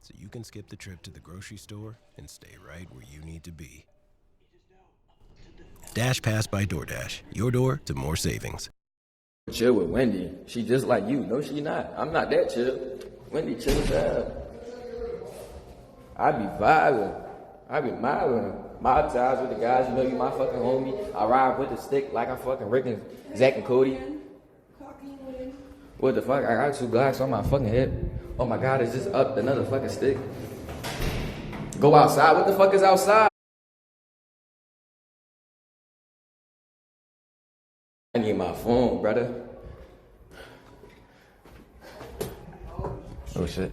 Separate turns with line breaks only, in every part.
so you can skip the trip to the grocery store and stay right where you need to be. Dash Pass by DoorDash. Your door to more savings.
Chill with Wendy. She just like you. No, she not. I'm not that chill. Wendy chill as hell. I be vibing. I be mobbing. Mob ties with the guys. You know you my fucking homie. I ride with the stick like I'm fucking Rick and Zach and Cody. What the fuck? I got 2 Glocks on my fucking hip. Oh my god, it's just up another fucking stick. Go outside. What the fuck is outside? I need my phone, brother. Oh shit.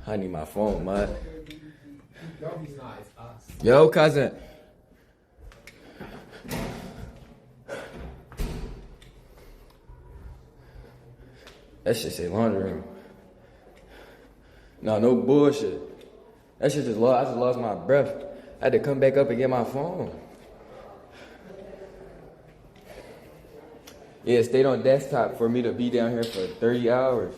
I need my phone, mud. Yo, cousin. That shit say laundry room. No bullshit. That shit I just lost my breath. I had to come back up and get my phone. Yeah, it stayed on desktop for me to be down here for 30 hours.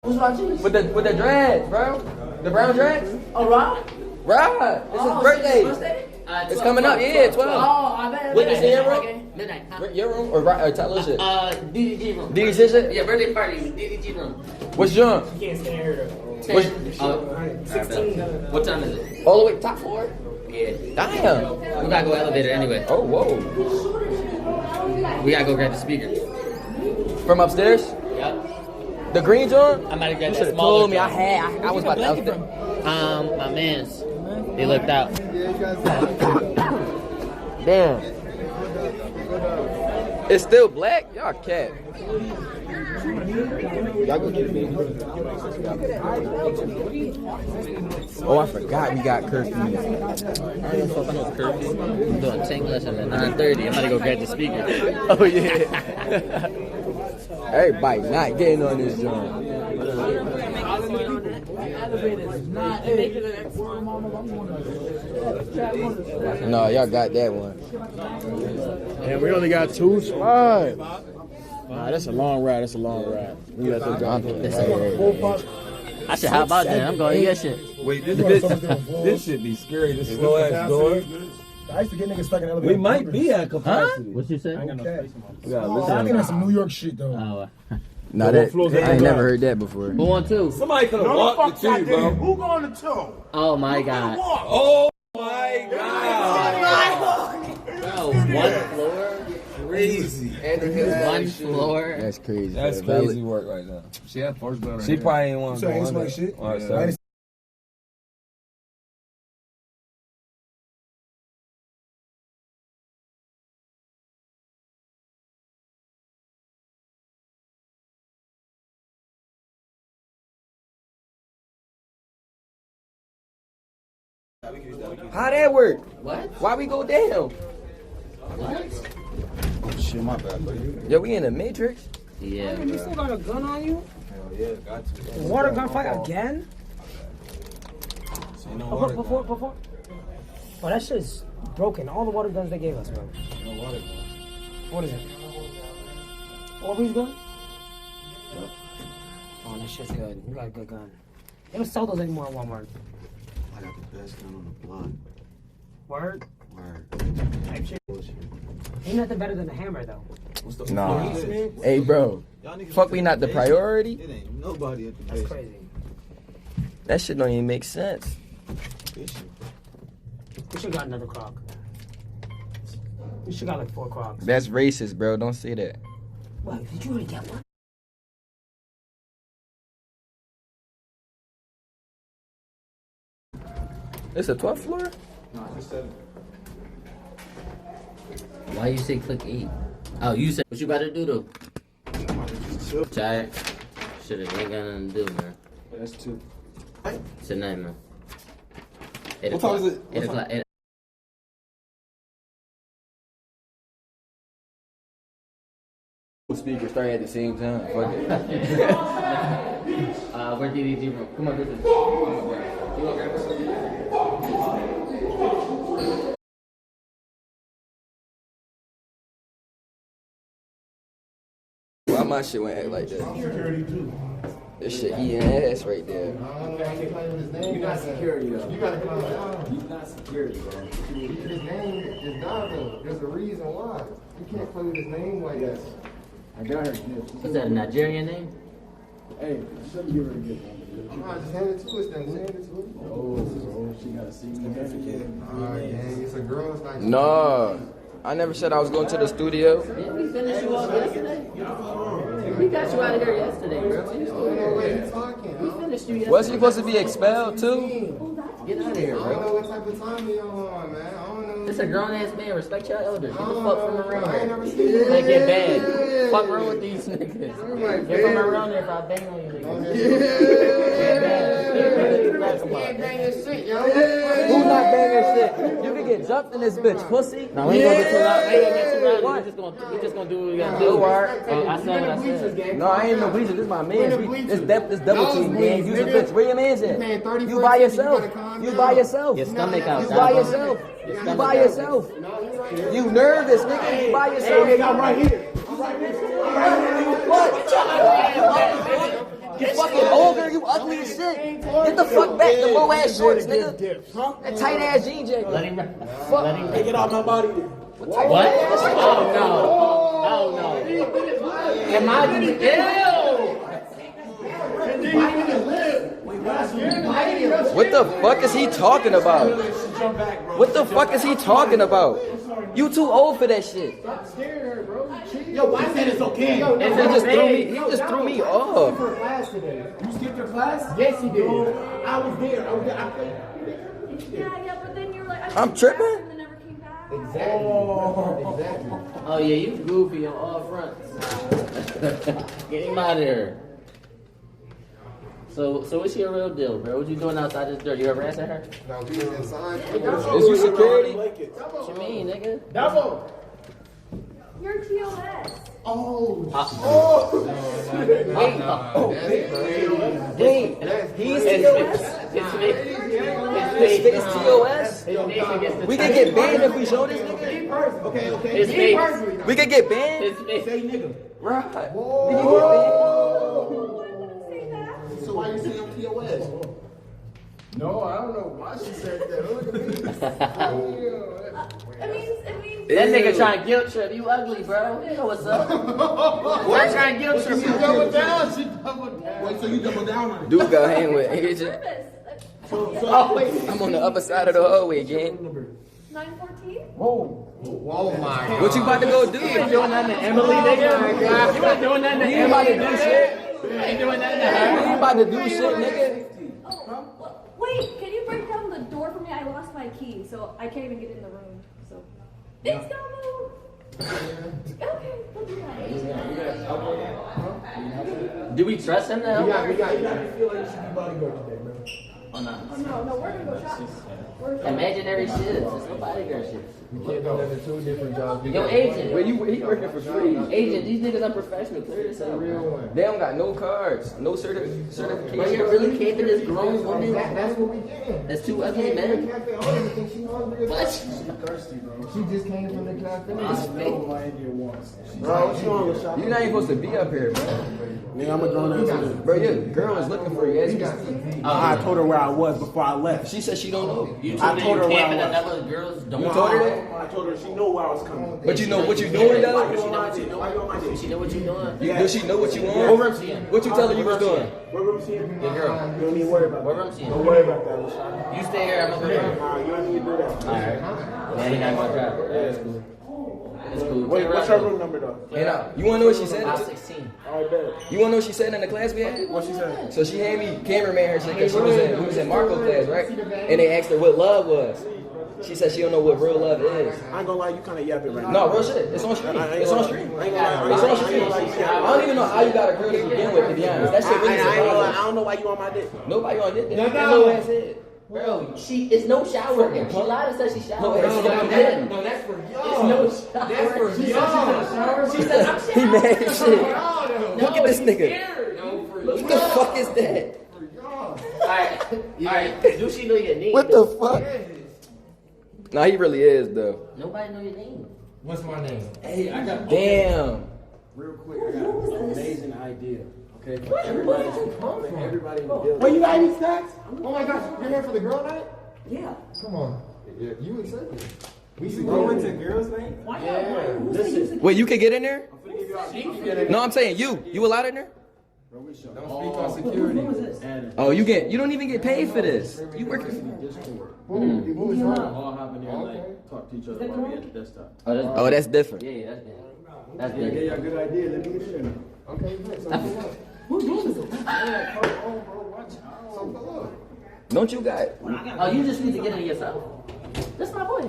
With the dreads, bro. The brown dreads.
Oh, Rob?
Right. It's his birthday. It's coming up, yeah, 12.
Oh, I bet.
Witness in your room?
Midnight. Huh?
Your room? Or tell us shit?
DDG room.
DDG shit?
Yeah, birthday party, DDG room.
What's your?
You can't stay here.
16. What time is it?
All the way top floor?
Yeah.
Damn.
We gotta go elevator anyway.
Oh, whoa.
We gotta go grab the speaker.
From upstairs?
Yep.
The green joint?
I might have grabbed
You
that
should have
smaller
told me.
joint.
I was about to up there.
My mans. They looked out.
Damn. It's still black? Y'all cat. Y'all go get it. Oh, I forgot we got curfew.
I curfew. I'm doing 10 lessons at 9:30. I'm about to go grab the speaker.
Oh, yeah. Everybody not getting on this joint. No, y'all got that one.
And we only got 2 spots. Nah, that's a long ride. That's a long ride. We let them go.
I said, how about that? I'm going to get shit.
Wait, this should be scary. This slow ass door.
I used to get niggas stuck in elevators.
We might be at capacity.
What you say?
Okay.
We gotta
I
listen.
think that's some New York shit though.
Oh,
Nah, that, I ain't never heard that before.
who on 2?
Somebody could have walked the two, bro.
Who going to 2?
Oh my god.
Oh my god.
Bro, 1 floor?
Crazy.
One floor?
That's crazy.
That's
bro.
crazy work right now.
She had first blood.
She probably ain't want to
So
go
ain't
on
my
that.
shit?
All right,
I
so.
ain't-
How that work?
What?
Why we go down?
What?
Shit, my bad, buddy.
Yo, we in the Matrix?
Yeah,
You
bro.
still got a gun on you?
Hell yeah, got to.
Water gun fight again?
So you know
Oh,
water
before,
gun.
before. Oh, that shit's broken. All the water guns they gave us, bro.
You know water gun.
What is it? All these guns? Oh, this shit's good. You got a good gun. They don't sell those anymore at Walmart.
I got the best gun on the block.
Word?
Word.
Type shit. Ain't nothing better than a hammer, though.
What's the
Nah.
What's this?
Hey, bro.
Y'all niggas
Fuck,
at
we
the
not the
basement.
priority?
It ain't nobody at the
That's
basement.
crazy.
That shit don't even make sense.
We should got another croc. We should got like 4 crocs.
That's racist, bro. Don't say that.
Wait, did you already get one?
It's a 12th floor?
Nah, just 7.
Why you say click E? Oh, you said what you about to do though? Tired? Shit, it ain't got nothing to do, man.
That's 2.
It's a night, man. 8
What time
o'clock.
is it?
8 o'clock. 8.
Speakers start at the same time. Fuck it.
Where DDG room? Come on, this is. You want to grab this?
Why my shit went act like that? This shit eating ass right there.
You're not security though. You gotta come out. You're not security, bro. His name is Davo. There's a reason why. You can't play with his name like that. I got her gift.
Is that a Nigerian name?
Hey, shouldn't give her a gift. Just hand it to us then. Hand it to us. Oh, she got a significant. Alright, dang, it's a girl. It's not.
No, I never said I was going to the studio.
Yeah, we finished you off yesterday. We got you out of here yesterday, bro.
What are you talking?
We finished you yesterday.
Was he supposed to be expelled too?
Get out of here,
I don't
bro.
know what type of time y'all on, man. I don't know.
It's a grown ass man. Respect your elders. Get the fuck from around
I ain't
here.
never seen
They
that.
get bad. Fuck wrong with these niggas. Get from around there if I bang on you niggas. Get bad.
Who not banging shit? You can get jumped in this bitch, pussy.
No, we ain't gonna get too loud. We ain't gonna get too loud. We just gonna do what we gotta do. I said what I said.
No, I ain't no bleacher. This my man. This double team, man. You a bitch. Where your man's at? You by yourself. You by yourself.
Your stomach out.
You by yourself. You by yourself. You nervous, nigga. You by yourself.
I'm right here.
What? You fucking ogre. You ugly as shit. Get the fuck back. The low ass shorts, nigga. That tight ass jean jacket.
Let him.
Take it off my body then.
What? Oh no. Oh no. Am I
What the fuck is he talking about? What the fuck is he talking about? You too old for that shit.
Yo, why said it's okay?
He just threw me off.
For class today.
You skipped your class?
Yes, he did.
I was there. I played.
Yeah, but then you're like,
I'm tripping?
And then never came back.
Exactly.
Oh yeah, you goofy on all fronts. Get him out of here. So what's your real deal, bro? What you doing outside this door? You ever answer her?
Now we inside.
Is you security?
What you mean, nigga?
Double.
You're TOS.
Wait, he's TOS? His face TOS? We can get banned if we show this nigga?
Okay.
His face.
We can get banned?
His face.
Say nigga.
Right. We can get banned?
So why you say I'm TOS?
No, I don't know why she said that. Look at me.
It means.
That nigga trying to guilt trip. You ugly, bro. You know what's up. Why trying to guilt trip?
She doubled down. Wait, so you double down on it?
Dude got hang with agent.
Purpose.
Oh wait.
I'm on the upper side of the hallway again.
914?
Oh my God.
What you about to go do?
You ain't doing nothing to Emily, nigga. You ain't doing nothing to
You ain't about to
Emily.
do shit.
You ain't doing nothing to
You
her.
ain't about to do shit, nigga.
Oh, wait, can you break down the door for me? I lost my key, so I can't even get in the room. So, things don't move. Okay, we'll do that.
Do we trust him now?
We got.
You feel like you should be bodyguard today, bro.
Oh no.
No, we're gonna go shopping.
Imaginary shit. It's no bodyguard shit.
We can't do that in two different jobs. We
Yo,
got-
agent.
Wait, he working for free.
Agent, these niggas unprofessional. Clear this
The
up.
real one.
They don't got no cards, no
Bro, you're
certification.
really caping this grown woman?
That's what we getting.
That's two ugly men? What?
Thirsty, bro.
She just came from the cafe.
I know my India wants.
Bro, what you on with shop?
You're not even supposed to be up here, bro.
Nigga, I'm a grown ass man.
Bro, your girl is looking for you as we speak.
I told her where I was before I left.
She said she don't know.
You
I
told
told
her
her
you
where
camping
I was.
another girl's don't
You told her that?
I told her she know where I was coming.
But you know what you doing though?
She know what you
Why you on my
doing.
dick?
She know what you doing.
Does she know what you
What
want?
room she in?
What you tell her you was doing?
What room she in?
Your girl.
You don't need to worry about
What
that.
room she in?
Don't worry about that, Lashana.
You stay here, I'm gonna go there.
Nah, you don't need to do that.
Alright. Man, he not gonna drive. That's cool. It's cool.
Wait, what's her room number though?
And you wanna know what she said?
About 16.
Alright, bet.
You wanna know what she said in the class we had?
What she said?
So she had me cameraman her shit because we was in Marco class, right? And they asked her what love was. She said she don't know what real love is.
I ain't gonna lie, you kind of yapping right now.
No, real shit. It's on stream. It's on stream.
I ain't gonna lie.
It's on stream. I don't even know how you got a girl to begin with, to be honest. That shit really
I
surprised me.
don't know why you on my dick.
Nobody on this. That little ass head.
Bro, it's no shower here. She lied and said she showered.
No,
No,
that's for
it's
y'all.
no shower.
That's for y'all.
She said, I'm
He mad as shit.
No,
Look at this
she's
nigga.
scared.
What the fuck is that?
Alright. Do she know your name?
What the fuck? Nah, he really is though.
Nobody know your name.
What's my name?
Hey, I got
Damn.
real quick. I got an amazing idea. Okay, for everybody in the building.
Wait, you got any snacks? Oh my gosh, you're here for the girl night?
Yeah.
Come on. Yeah, you excited? We should
Go
go
into
into
girls' night?
Why
Yeah.
not?
Listen.
Wait, you can get in there?
I'm finna give y'all
No, I'm saying you. You allowed in there?
Bro, we show
Don't speak on security.
Who is this?
Oh, you don't even get paid for this. You working?
Discord.
Who is her?
All hop in there and like talk to each other while we at the desktop.
Oh, that's different.
Yeah, that's bad. That's
Yeah,
bad.
yeah, good idea. Let me get in there.
Okay, good. So pull up.
Whose room is it?
Yeah, come on, bro. Watch out. So pull up.
Don't you got?
Oh, you just need to get in yourself. That's my boy.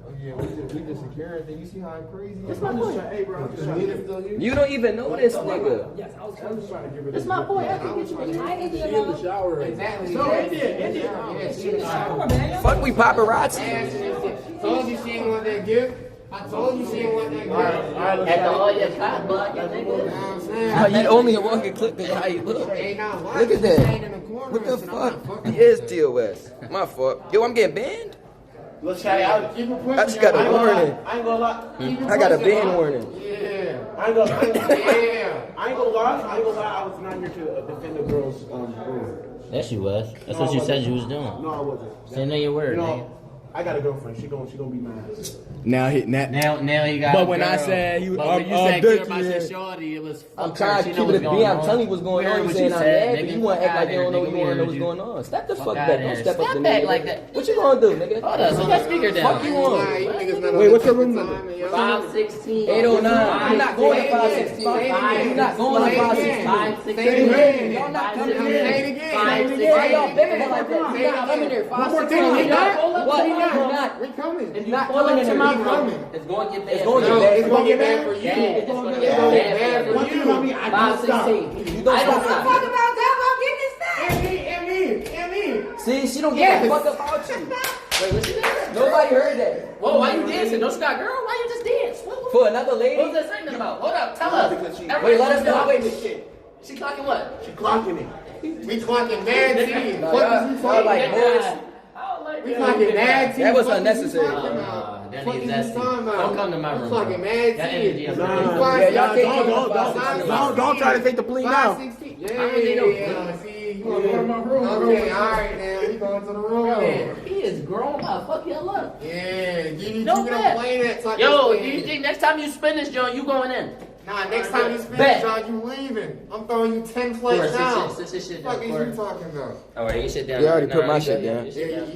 Oh yeah, we just securing thing. You see how crazy?
That's my boy.
Hey, bro, I'm just
The
trying
meat
to
is still here.
You don't even know this nigga.
Yes, I was
I'm just trying to give her
That's
this
my
good
boy.
thing.
I can get you in there.
I didn't
She in the shower.
Exactly.
So it did.
Yeah, she in the shower.
Fuck we paparazzi.
Told you she ain't want that gift. I told you she ain't want that gift.
After all your cop block, you
You
nigga.
know what I'm saying?
You only one can click because how you look.
Ain't not
Look
watching.
at that.
Staying in the corner
What the
and shit. I'm not
fuck?
fucking
He is
with that.
TOS. My fault. Yo, I'm getting banned?
Let's try out. Keep it pushing.
I just got a warning.
I ain't gonna lie. Keep it
I got a
pushing,
ban
huh?
warning.
Yeah.
I ain't gonna
Yeah.
I was not here to defend the girls' room.
Yes, you was. That's what you said you was doing.
No, I wasn't.
Say no your word,
You
nigga.
know, I got a girlfriend. She gonna be mad.
Now he
Now you got.
But
a
when I
girl.
said you-
but when you
I'm
said care
dirty,
about your
yeah.
shorty, it was.
I'm
fuck
trying
her.
to
She
keep
know
it a
what's
beat.
going
I'm
on.
telling you what's going
We
on.
heard
You
what
saying
you
I'm
said,
mad, but
nigga.
you want to
Fuck
act like
outta
you don't know
here,
you
nigga.
want to know
We
what's
heard
going on. Step the fuck
outta
back. Don't
here.
step up
Step
to me.
back
nigga.
like that.
What you gonna do, nigga?
Hold up, put that speaker down.
Fuck you on.
Wait,
what's your room number?
516.
809. I'm not going to 516. You're not going to 516.
516.
Y'all not coming
Say
here.
it again.
Why y'all begging like that? You're not coming here.
One more
516.
time.
You're not. What? You're not.
We coming.
If you
Not
pull
coming
into
in
my
here.
room, it's going to get bad.
It's going to
No,
get
it's
bad.
gonna get bad for you.
Bad. It's going to get
Yeah,
bad
for
for
you.
you. 516.
You don't
I don't
stop.
stop.
About that, I'm getting this back.
And me.
See, she don't give a fuck about you.
Wait, what you did?
Nobody heard that.
Whoa, why you dancing? Don't you got girl? Why you just dance?
For another
What was
lady?
that segment about? Hold up, tell us.
Wait, let us know. Wait,
She clocking what?
She clocking it.
We clocking mad C's.
No,
What
y'all-
is you
y'all like
talking
boys.
about? We clocking mad C's.
That was
What is you
unnecessary.
talking about?
That
What
is
is you
nasty.
talking about?
Don't come to my room,
We
bro.
clocking mad
That energy
C's.
is
You
crazy.
watch-
Yeah, y'all can't
don't-
keep
don't-
it.
Don't try to take the plea now.
516. Yeah, see, you wanna go to my room? Okay, all right, now you going to the room?
Man, he is grown. How fuck y'all up?
Yeah, you
No
don't
bet.
play that type
Yo,
of
do you
thing.
think next time you spin this joint, you going in?
Nah, next time you spin
Bet.
it, John, you leaving. I'm throwing you 10
Corey,
plates
sit
now.
shit- sit shit
What
down,
is
Corey.
you talking about?
All right, get shit down.
You already
Nah,
put my
you
shit
good.
down.
Get shit down.